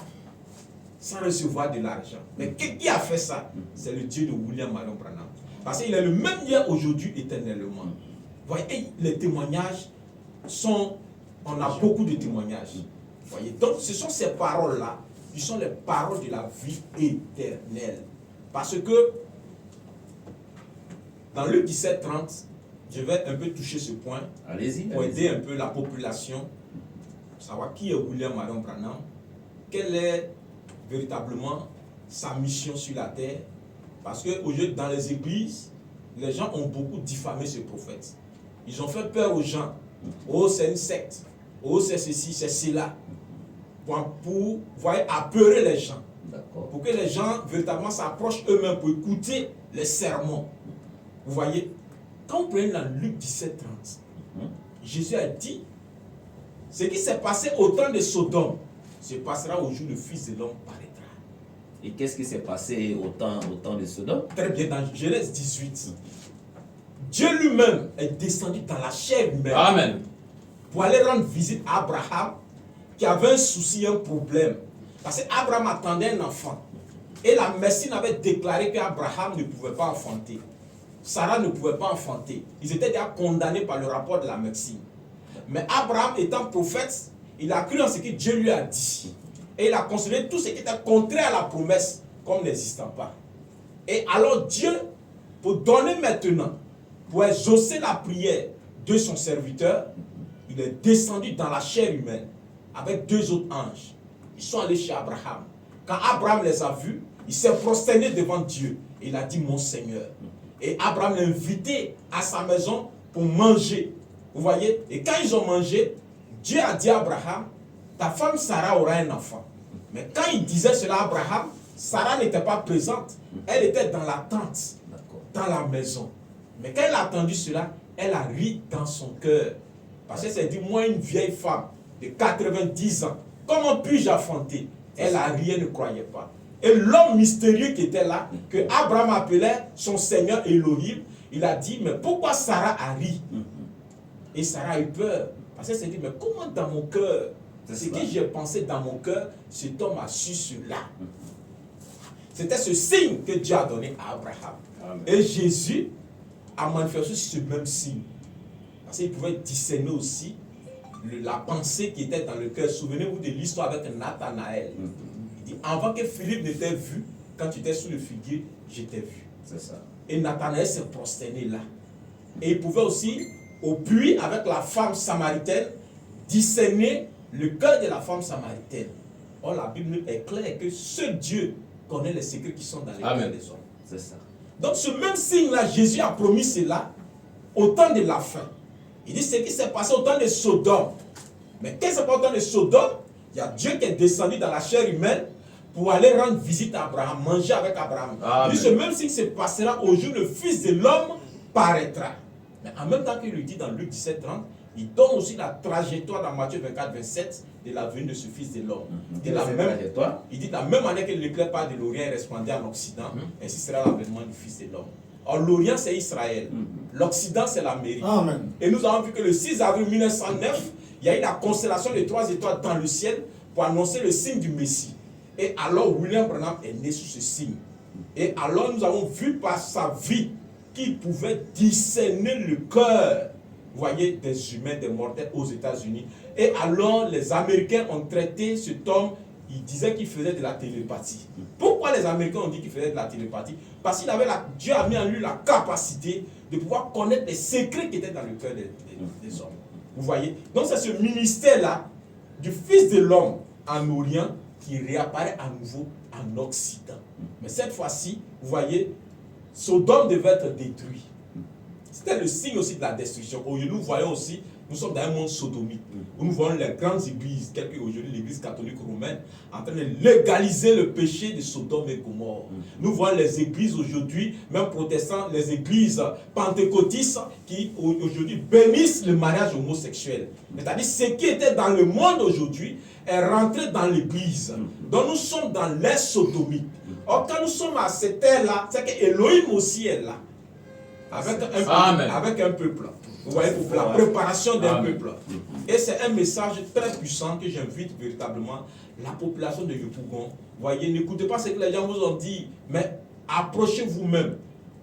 sans recevoir de l'argent. Mais qui a fait ça? C'est le Dieu de William Marion Branham. Parce qu'il est le même hier, aujourd'hui, éternellement. Vous voyez, les témoignages sont... On a beaucoup de témoignages. Vous voyez, donc ce sont ces paroles-là qui sont les paroles de la vie éternelle. Parce que dans Luc 17:30, je vais un peu toucher ce point. Allez-y. Pour aider un peu la population, savoir qui est William Marion Branham, quelle est véritablement sa mission sur la terre. Parce que dans les églises, les gens ont beaucoup diffamé ce prophète. Ils ont fait peur aux gens. Oh, c'est une secte. Oh, c'est ceci, c'est cela. Pour apeurer les gens. Pour que les gens véritablement s'approchent eux-mêmes pour écouter les sermons. Vous voyez, quand vous prenez dans Luc 17:30, Jésus a dit, ce qui s'est passé au temps de Sodome se passera au jour où le Fils de l'homme paraîtra. Et qu'est-ce qui s'est passé au temps de Sodome? Très bien, dans Genèse 18. Dieu lui-même est descendu dans la chair humaine. Amen. Pour aller rendre visite à Abraham, qui avait un souci, un problème. Parce qu'Abraham attendait un enfant. Et la médecine avait déclaré qu'Abraham ne pouvait pas enfanter. Sarah ne pouvait pas enfanter. Ils étaient déjà condamnés par le rapport de la médecine. Mais Abraham étant prophète, il a cru en ce que Dieu lui a dit. Et il a considéré tout ce qui était contraire à la promesse comme n'existant pas. Et alors Dieu, pour donner maintenant, pour exaucer la prière de son serviteur, il est descendu dans la chair humaine avec 2 autres anges. Ils sont allés chez Abraham. Quand Abraham les a vus, il s'est prosterné devant Dieu. Et il a dit, mon Seigneur. Et Abraham l'a invité à sa maison pour manger. Vous voyez? Et quand ils ont mangé, Dieu a dit à Abraham, ta femme Sarah aura un enfant. Mais quand il disait cela à Abraham, Sarah n'était pas présente. Elle était dans la tente, dans la maison. Mais quand elle a entendu cela, elle a ri dans son cœur. Parce qu'elle s'est dit, moi une vieille femme de 90 ans, comment puis-je enfanter? Elle a ri, elle ne croyait pas. Et l'homme mystérieux qui était là, que Abraham appelait son Seigneur Elohim, il a dit, mais pourquoi Sarah a ri? Et Sarah a eu peur. Parce qu'elle s'est dit, mais comment dans mon cœur, ce que j'ai pensé dans mon cœur, cet homme a su cela. C'était ce signe que Dieu a donné à Abraham. Amen. Et Jésus a manifesté ce même signe. Parce qu'il pouvait discerner aussi la pensée qui était dans le cœur. Souvenez-vous de l'histoire avec Nathanaël. Il dit, avant que Philippe ne t'ait vu, quand tu étais sous le figuier, je t'ai vu. C'est ça. Et Nathanaël s'est prosterné là. Et il pouvait aussi, au puits, avec la femme samaritaine, discerner le cœur de la femme samaritaine. Or, la Bible est claire que seul Dieu connaît les secrets qui sont dans les cœurs des hommes. C'est ça. Donc, ce même signe-là, Jésus a promis cela au temps de la fin. Il dit ce qui s'est passé au temps de Sodome. Mais qu'est-ce qui s'est passé au temps de Sodome? Il y a Dieu qui est descendu dans la chair humaine pour aller rendre visite à Abraham, manger avec Abraham. Il dit ce même signe se passera au jour où le Fils de l'homme paraîtra. Mais en même temps qu'il lui dit dans Luc 17:30, Il donne aussi la trajectoire dans Matthieu 24, 27 de la venue de ce Fils de l'homme. Il dit de la même année que l'éclair part de l'Orient et resplendit en Occident, ainsi sera l'avènement du Fils de l'homme. Or, l'Orient, c'est Israël. L'Occident, c'est l'Amérique. Et nous avons vu que le 6 avril 1909, il y a eu la constellation des 3 étoiles dans le ciel pour annoncer le signe du Messie. Et alors, William Branham est né sous ce signe. Et alors, nous avons vu par sa vie qu'il pouvait discerner le cœur, vous voyez, des humains, des mortels aux États-Unis. Et alors, les Américains ont traité cet homme, ils disaient qu'il faisait de la télépathie. Pourquoi les Américains ont dit qu'il faisait de la télépathie? Parce qu'il avait Dieu a mis en lui la capacité de pouvoir connaître les secrets qui étaient dans le cœur des hommes. Vous voyez? Donc, c'est ce ministère-là du Fils de l'homme en Orient qui réapparaît à nouveau en Occident. Mais cette fois-ci, vous voyez, Sodome devait être détruit. C'était le signe aussi de la destruction. Aujourd'hui, nous voyons aussi, nous sommes dans un monde sodomique, où nous voyons les grandes églises, telles qu'aujourd'hui l'église catholique romaine, en train de légaliser le péché de Sodome et Gomorrhe. Nous voyons les églises aujourd'hui, même protestantes, les églises pentecôtistes, qui aujourd'hui bénissent le mariage homosexuel. C'est-à-dire, ce qui était dans le monde aujourd'hui est rentré dans l'église. Donc nous sommes dans l'ère sodomique. Or, quand nous sommes à cette ère-là, c'est que Elohim aussi est là. Avec un peuple. Vous voyez, pour la préparation d'un peuple. Et c'est un message très puissant que j'invite véritablement la population de Yopougon. Vous voyez, n'écoutez pas ce que les gens vous ont dit, mais approchez vous-même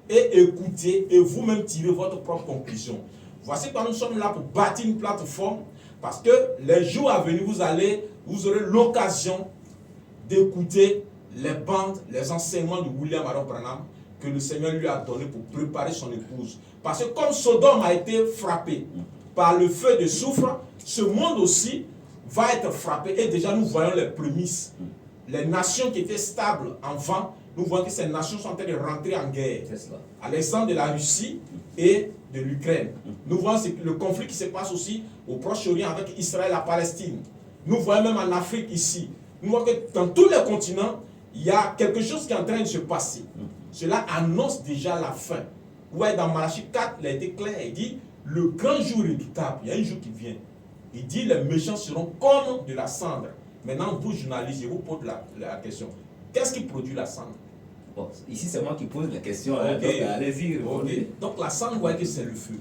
et écoutez et vous-même tirez votre propre conclusion. Voici quand nous sommes là pour bâtir une plateforme, parce que les jours à venir, vous aurez l'occasion d'écouter les bandes, les enseignements de William Aaron Branham que le Seigneur lui a donné pour préparer son épouse. Parce que comme Sodome a été frappé par le feu de soufre, ce monde aussi va être frappé. Et déjà nous voyons les prémices. Les nations qui étaient stables avant, nous voyons que ces nations sont en train de rentrer en guerre. À l'exemple de la Russie et de l'Ukraine. Nous voyons le conflit qui se passe aussi au Proche-Orient avec Israël et la Palestine. Nous voyons même en Afrique ici. Nous voyons que dans tous les continents, il y a quelque chose qui est en train de se passer. Cela annonce déjà la fin. Ouais, dans Malachie 4, il a été clair, il dit, le grand jour redoutable, il y a un jour qui vient. Il dit, les méchants seront comme de la cendre. Maintenant, vous, journalistes, je vous pose la question. Qu'est-ce qui produit la cendre? Bon, ici, c'est moi qui pose la question. Okay. Allez-y. Okay. Donc, la cendre, vous voyez que c'est le feu.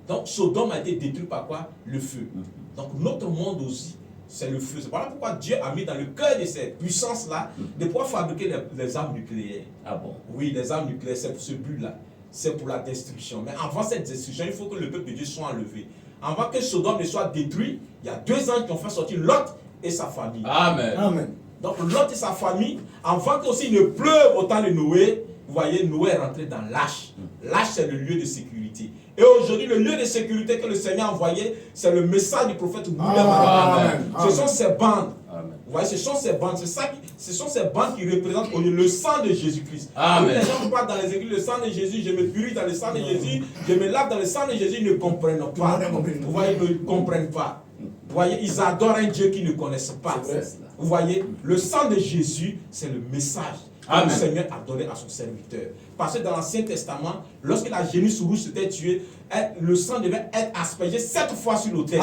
Donc, Sodome a été détruit par quoi? Le feu. Donc, notre monde aussi, c'est le feu. C'est pourquoi Dieu a mis dans le cœur de ces puissances-là de pouvoir fabriquer les armes nucléaires. Ah bon? Oui, les armes nucléaires, c'est pour ce but-là. C'est pour la destruction. Mais avant cette destruction, il faut que le peuple de Dieu soit enlevé. Avant que Sodome ne soit détruit, il y a 2 ans qui ont fait sortir Lot et sa famille. Amen. Amen. Donc Lot et sa famille, avant qu'aussi ne pleuve au temps de Noé, vous voyez, Noé est rentré dans l'Arche. L'Arche, c'est le lieu de sécurité. Et aujourd'hui, le lieu de sécurité que le Seigneur a envoyé, c'est le message du prophète William Branham. Ce sont ces bandes. Vous voyez, ce sont ces bandes. Ce sont ces bandes qui représentent le sang de Jésus-Christ. Les gens parlent dans les églises, le sang de Jésus, je me purifie dans le sang de Jésus, je me lave dans le sang de Jésus, ils ne comprennent pas. Vous voyez, ils ne comprennent pas. Vous voyez, ils adorent un Dieu qu'ils ne connaissent pas. Vous voyez, le sang de Jésus, c'est le message que le Seigneur a donné à son serviteur. Parce que dans l'Ancien Testament, lorsque la génisse rouge s'était tuée, le sang devait être aspergé 7 fois sur l'autel.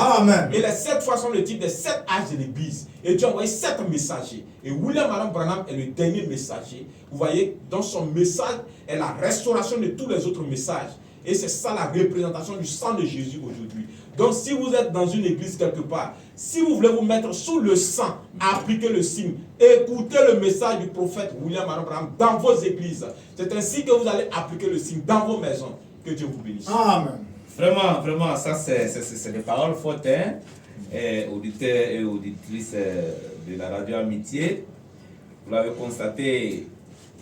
Et les 7 fois sont le type des 7 âges de l'Église. Et Dieu a envoyé 7 messagers. Et William Aaron Branham est le dernier messager. Vous voyez, dans son message est la restauration de tous les autres messages. Et c'est ça la représentation du sang de Jésus aujourd'hui. Donc si vous êtes dans une église quelque part, si vous voulez vous mettre sous le sang, appliquez le signe, écoutez le message du prophète William Aaron Branham dans vos églises. C'est ainsi que vous allez appliquer le signe dans vos maisons. Que Dieu vous bénisse. Amen. Vraiment, vraiment, ça c'est des paroles fortes, hein? Auditeurs et auditrices de la radio Amitié. Vous l'avez constaté,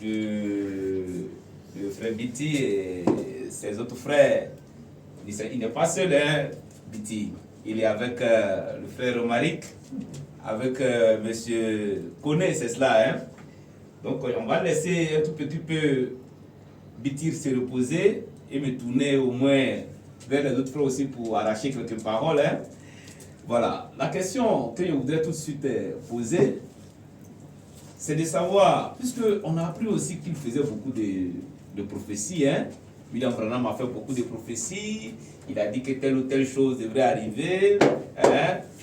le frère Biti et ses autres frères, il n'est pas seul, hein, Biti. Il est avec le frère Romaric, avec monsieur Koné, c'est cela, hein. Donc on va laisser un tout petit peu Biti se reposer et me tourner au moins vers les autres frères aussi pour arracher quelques paroles, hein. Voilà, la question que je voudrais tout de suite poser, c'est de savoir, puisqu'on a appris aussi qu'il faisait beaucoup de prophéties, hein, William Branham a fait beaucoup de prophéties. Il a dit que telle ou telle chose devrait arriver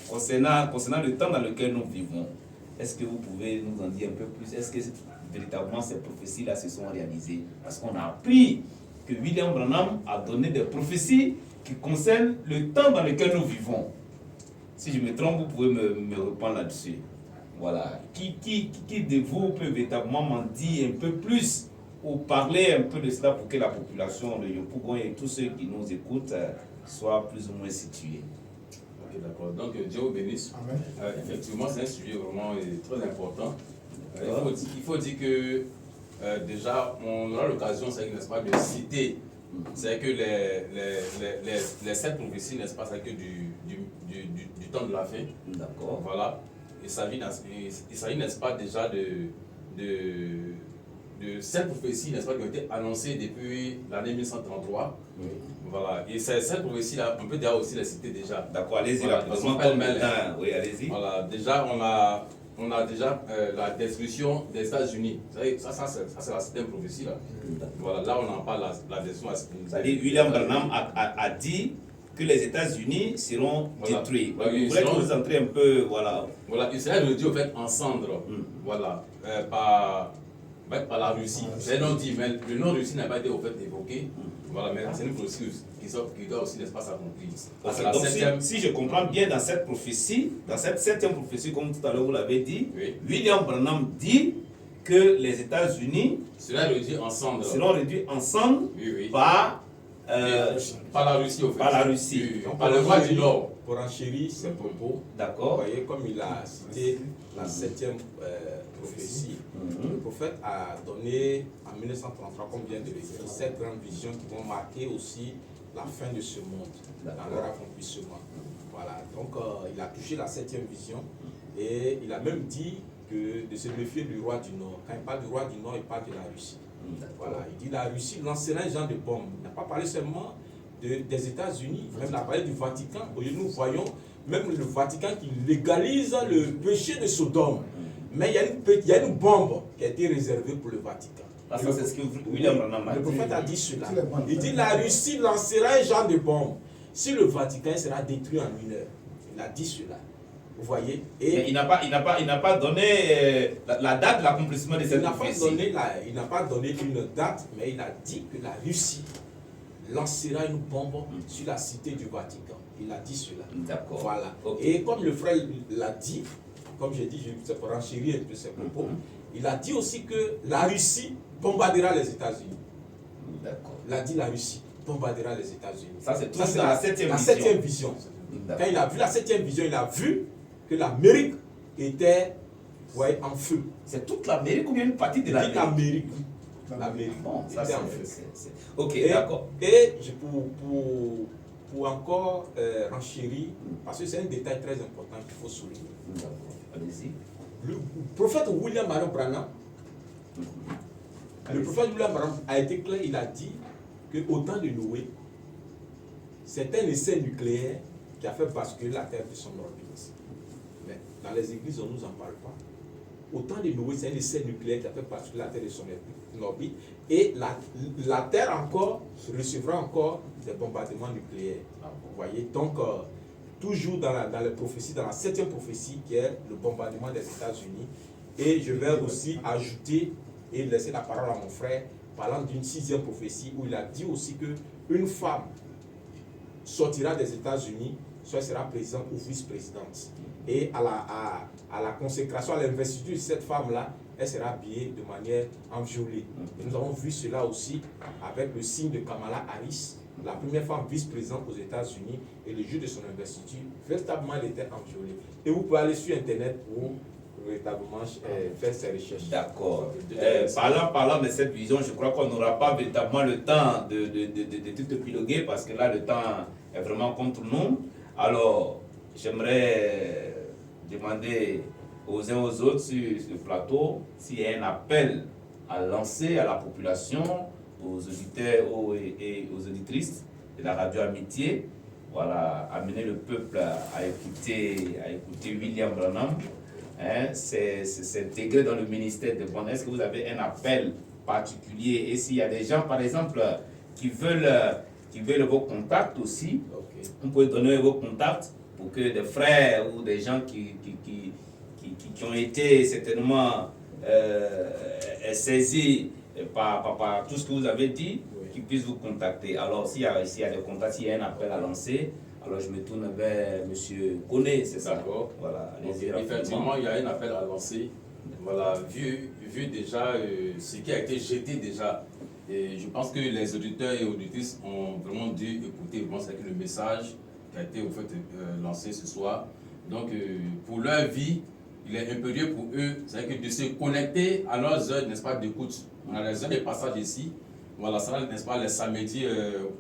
concernant le temps dans lequel nous vivons. Est-ce que vous pouvez nous en dire un peu plus? Est-ce que véritablement ces prophéties-là se sont réalisées? Parce qu'on a appris que William Branham a donné des prophéties qui concernent le temps dans lequel nous vivons. Si je me trompe, vous pouvez me répondre là-dessus. Voilà. Qui de vous peut véritablement m'en dire un peu plus ou parler un peu de cela pour que la population de Yopougon et tous ceux qui nous écoutent soient plus ou moins situés? Ok, d'accord. Donc, Dieu vous bénisse. Effectivement, c'est un sujet vraiment très important. Il faut dire que déjà, on aura l'occasion, n'est-ce pas, de citer, c'est que les 7 prophéties, n'est-ce pas, c'est que du temps de la fin. D'accord. Voilà. Il s'agit, n'est-ce pas, déjà de 7 prophéties, n'est-ce pas, qui ont été annoncées depuis l'année 1133. Oui. Voilà. Et ces 7 prophéties-là, on peut déjà aussi les citer déjà. D'accord, allez-y, voilà, oui, allez-y. Voilà, déjà, on a déjà la destruction des États-Unis. Ça, c'est la 7e prophétie. Là. Voilà, là, on en parle, la destruction. C'est-à-dire, William Branham a dit que les États-Unis seront détruits. Voilà, vous voulez que vous entrez un peu, voilà. Voilà, il serait réduit, au fait, en cendres. Voilà, par la Russie. C'est non dit, mais le nom Russie n'a pas été, au fait, évoqué. Voilà, mais c'est une prophétie qui doit aussi, n'est-ce pas, s'accomplir. Donc, si je comprends bien, dans cette prophétie, dans cette 7e prophétie, comme tout à l'heure vous l'avez dit, William Branham dit que les États-Unis seront réduits en cendres. Par la Russie, au fait. Par la Russie. Par le roi du Nord. Pour enchérir ses propos, d'accord. Vous voyez, comme il a cité la 7e prophétie, le prophète a donné en 1933, comme vient de le dire, 7 grandes visions qui vont marquer aussi la fin de ce monde, dans leur accomplissement. Voilà, donc il a touché la 7e vision et il a même dit que de se méfier du roi du Nord. Quand il parle du roi du Nord, il parle de la Russie. Voilà, il dit la Russie lancera un genre de bombe. Il n'a pas parlé seulement des États-Unis, même il a parlé du Vatican. Aujourd'hui, nous voyons même le Vatican qui légalise le péché de Sodome. Mais il y a une bombe qui a été réservée pour le Vatican. Ça, c'est ce que William Branham a dit. Le prophète a dit cela. Il dit la Russie lancera un genre de bombe. Si le Vatican sera détruit en 1 heure. Il a dit cela. Vous voyez? Et il n'a pas donné la date de l'accomplissement de cette prophétie. Il n'a pas donné une date, mais il a dit que la Russie lancera une bombe sur la cité du Vatican. Il a dit cela. D'accord. Voilà. Okay. Et comme le frère l'a dit, comme j'ai dit, c'est pour enchérir un peu ses propos, il a dit aussi que la Russie bombardera les États-Unis. D'accord. Il a dit la Russie bombardera les États-Unis. Ça, c'est dans la 7e vision. La 7e vision. Quand il a vu la 7e vision, il a vu que l'Amérique était en feu. C'est toute l'Amérique ou bien une partie de l'Amérique? L'Amérique. Bon, ça était c'est en feu. Ok, d'accord. Et pour encore renchérir, parce que c'est un détail très important qu'il faut souligner. Allez-y. Le prophète William Marion Branham, le prophète William Branham a été clair, il a dit qu'au temps de Noé, c'est un essai nucléaire qui a fait basculer la Terre de son orbite. Mais dans les églises, on ne nous en parle pas. Au temps de Noé, c'est un essai nucléaire qui a fait basculer la Terre de son orbite. Et la Terre encore recevra encore des bombardements nucléaires. Vous voyez, donc toujours dans les prophéties, dans la 7e prophétie qui est le bombardement des États-Unis. Et je vais aussi ajouter et laisser la parole à mon frère parlant d'une 6e prophétie où il a dit aussi qu'une femme sortira des États-Unis, soit sera présidente ou vice-présidente. Et à la consécration, à l'investiture de cette femme-là, elle sera habillée de manière enviolée. Et nous avons vu cela aussi avec le signe de Kamala Harris, la première femme vice-présidente aux États-Unis, et le jour de son investiture, véritablement elle était enviolée. Et vous pouvez aller sur Internet pour véritablement faire ses recherches. D'accord. Parlant de cette vision, je crois qu'on n'aura pas véritablement le temps de tout épiloguer parce que là, le temps est vraiment contre nous. Alors, j'aimerais demander aux uns aux autres sur ce plateau s'il y a un appel à lancer à la population, aux auditeurs et aux auditrices de la radio Amitié, voilà, amener le peuple à écouter William Branham, s'intégrer dans le ministère de Branham. Est-ce que vous avez un appel particulier? Et s'il y a des gens, par exemple, qui veulent vos contacts aussi. Ok. Vous pouvez donner vos contacts pour que des frères ou des gens qui ont été certainement saisis par tout ce que vous avez dit, Oui. qui puissent vous contacter. Alors, s'il y a des contacts, s'il y a un appel à lancer, alors je me tourne vers M. Koné, c'est ça? D'accord. Voilà, Donc, allez-y rapidement. effectivement, il y a un appel à lancer. Voilà, vu déjà ce qui a été jeté déjà, et je pense que les auditeurs et auditrices ont vraiment dû écouter vraiment le message qui a été au fait, lancé ce soir. Donc, pour leur vie, il est impérieux pour eux, c'est-à-dire de se connecter à leurs heures, n'est-ce pas, d'écoute. On a les heures de passage ici. Voilà, ça, n'est-ce pas, les samedis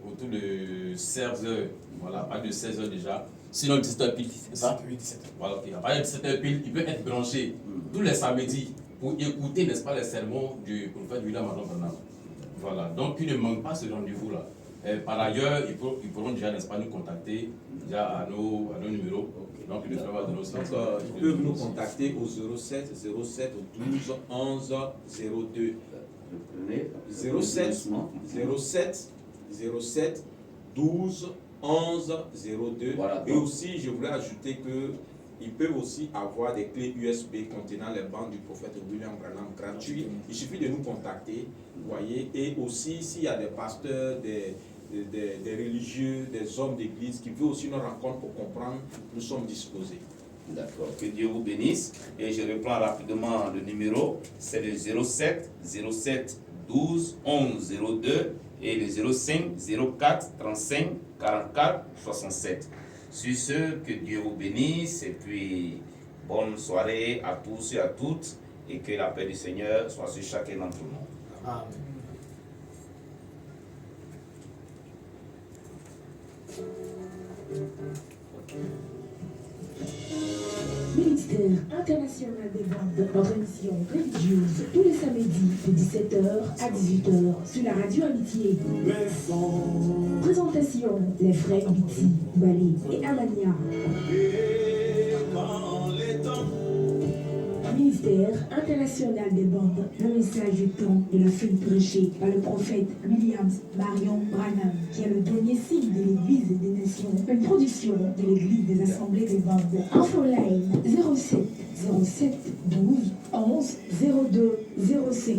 autour de 16h. Voilà, pas de 16h déjà. Sinon, 17h pile, c'est ça? Oui, 17h. Voilà, ok. À partir de 17h pile, il peut être branché tous les samedis pour écouter, n'est-ce pas, les sermons du prophète William Adon Branham. Voilà, donc il ne manque pas ce rendez-vous-là. Par ailleurs, ils pourront déjà, n'est-ce pas, nous contacter déjà à nos numéros. Okay. Donc, le frère va donner aussi. Donc, ils peuvent nous contacter au 07 07 12 11 02. 07 12 11 02. Voilà, et aussi, je voulais ajouter qu'ils peuvent aussi avoir des clés USB contenant les bandes du prophète William Branham gratuits. Il suffit de nous contacter, vous voyez. Et aussi, s'il y a des pasteurs, des religieux, des hommes d'église qui veulent aussi nous rencontrer pour comprendre, nous sommes disposés. D'accord, que Dieu vous bénisse. Et je reprends rapidement le numéro, c'est le 07 07 12 11 02 et le 05 04 35 44 67. Sur ce, que Dieu vous bénisse et puis bonne soirée à tous et à toutes et que la paix du Seigneur soit sur chacun d'entre nous. Amen. Ministère international des ventes, notre émission religieuse tous les samedis de 17h à 18h sur la radio Amitié. Présentation, les frères Biti, Balé et Amania. Ministère international des bandes, le message du temps de la fin prêché par le prophète William Marion Branham, qui est le dernier signe de l'Église des Nations, une production de l'Église des Assemblées des bandes. Infoline 07 07 12 11 02 05